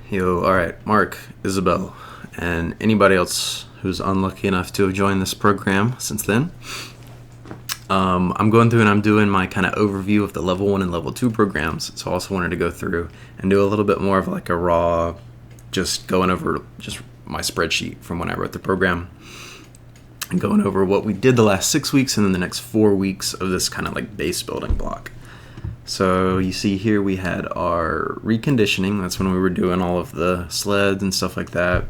Yo, alright, Mark, Isabel, and anybody else who's unlucky enough to have joined this program since then. I'm going through and I'm doing my kind of overview of the level 1 and level 2 programs, so I also wanted to go through and do a little bit more of like a raw, just going over just my spreadsheet from when I wrote the program, and going over what we did the last 6 weeks and then the next 4 weeks of this kind of like base building block. So you see here we had our reconditioning. That's when we were doing all of the sleds and stuff like that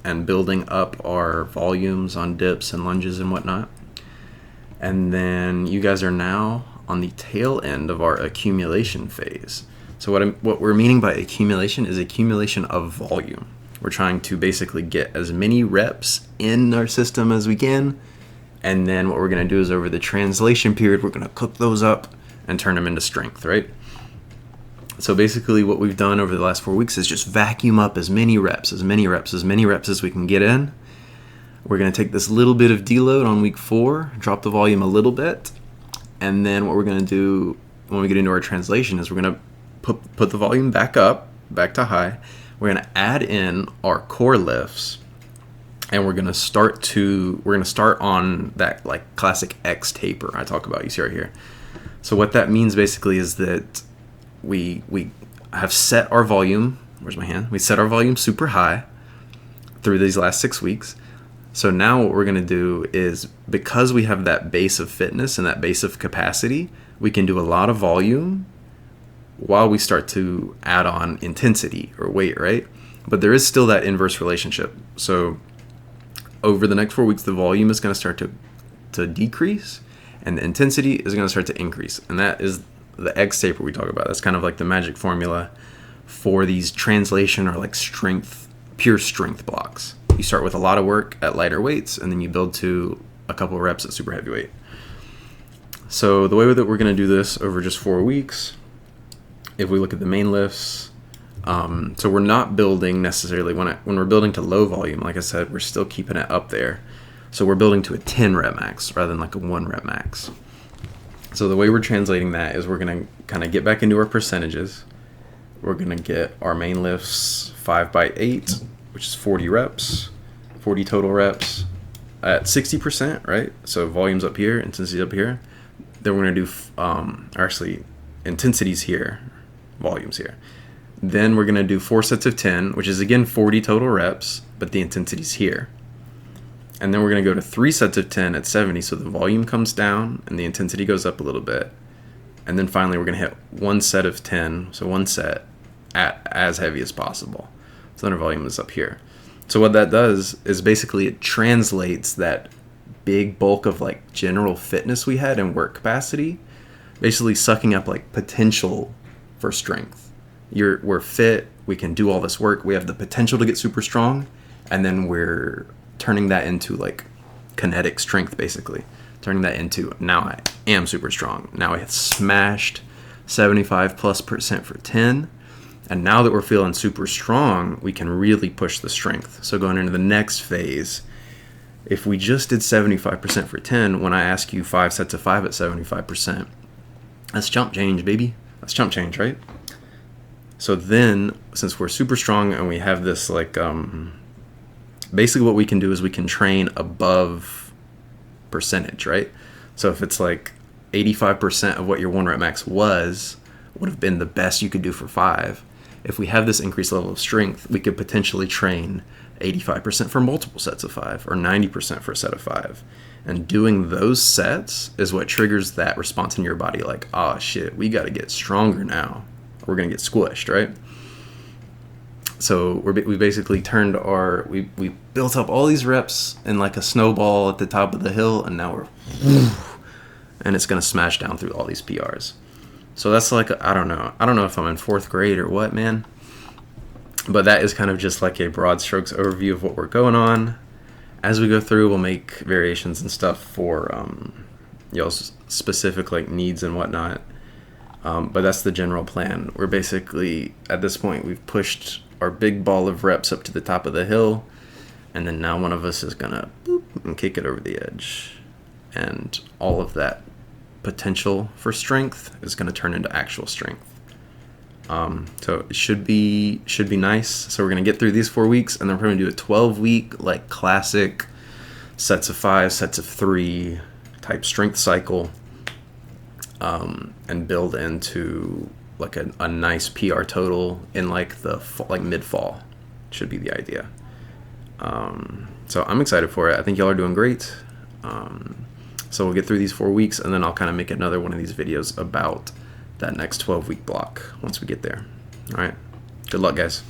and building up our volumes on dips and lunges and whatnot. And then you guys are now on the tail end of our accumulation phase. So what we're meaning by accumulation is accumulation of volume. We're trying to basically get as many reps in our system as we can. And then what we're going to do is over the translation period, we're going to cook those up and turn them into strength, right? So basically what we've done over the last 4 weeks is just vacuum up as many reps as we can get in. We're going to take this little bit of deload on week 4, drop the volume a little bit, and then what we're going to do when we get into our translation is we're going to put the volume back up, back to high. We're going to add in our core lifts, and we're going to start on that like classic X taper I talk about, you see right here. So what that means basically is that we have set our volume, where's my hand? We set our volume super high through these last 6 weeks. So now what we're going to do is, because we have that base of fitness and that base of capacity, we can do a lot of volume while we start to add on intensity or weight, right? But there is still that inverse relationship. So over the next 4 weeks, the volume is going to start to decrease, and the intensity is going to start to increase. And that is the X taper we talk about. That's kind of like the magic formula for these translation or like pure strength blocks. You start with a lot of work at lighter weights, and then you build to a couple of reps at super heavy weight. So the way that we're going to do this over just 4 weeks, if we look at the main lifts, so we're not building necessarily, when we're building to low volume, like I said, we're still keeping it up there. So we're building to a 10 rep max rather than like a 1 rep max. So the way we're translating that is we're going to kind of get back into our percentages. We're going to get our main lifts 5x8, which is 40 reps, 40 total reps at 60%, right? So volume's up here, intensity up here. Then we're going to do, intensity's here, volume's here. Then we're going to do 4 sets of 10, which is again 40 total reps, but the intensity's here. And then we're going to go to 3 sets of 10 at 70, so the volume comes down and the intensity goes up a little bit. And then finally we're going to hit 1 set of 10, so 1 set at as heavy as possible. So then our volume is up here. So what that does is basically it translates that big bulk of like general fitness we had and work capacity, basically sucking up like potential for strength. We're fit, we can do all this work, we have the potential to get super strong, and then we're turning that into like kinetic strength, basically. Turning that into, now I am super strong. Now I have smashed 75+% for 10. And now that we're feeling super strong, we can really push the strength. So going into the next phase, if we just did 75% for 10, when I ask you 5 sets of 5 at 75%, that's chump change, baby. That's chump change, right? So then, since we're super strong and we have this like, basically what we can do is we can train above percentage, right? So if it's like 85% of what your 1 rep max would have been the best you could do for 5. If we have this increased level of strength, we could potentially train 85% for multiple sets of 5 or 90% for a set of 5. And doing those sets is what triggers that response in your body like, oh shit, we got to get stronger now. We're going to get squished, right? So we basically turned we built up all these reps in like a snowball at the top of the hill, and now and it's going to smash down through all these PRs. So that's like, I don't know if I'm in 4th grade or what, man. But that is kind of just like a broad strokes overview of what we're going on. As we go through, we'll make variations and stuff for y'all's specific like needs and whatnot. But that's the general plan. We're basically, at this point, we've pushed our big ball of reps up to the top of the hill. And then now one of us is going to boop and kick it over the edge. And all of that potential for strength is going to turn into actual strength. So it should be nice. So we're gonna get through these 4 weeks, and then we're gonna do a 12-week like classic sets of 5, sets of 3 type strength cycle, and build into like a nice PR total in like the mid fall. Should be the idea. So I'm excited for it. I think y'all are doing great. So we'll get through these 4 weeks, and then I'll kind of make another one of these videos about that next 12-week block once we get there. All right. Good luck, guys.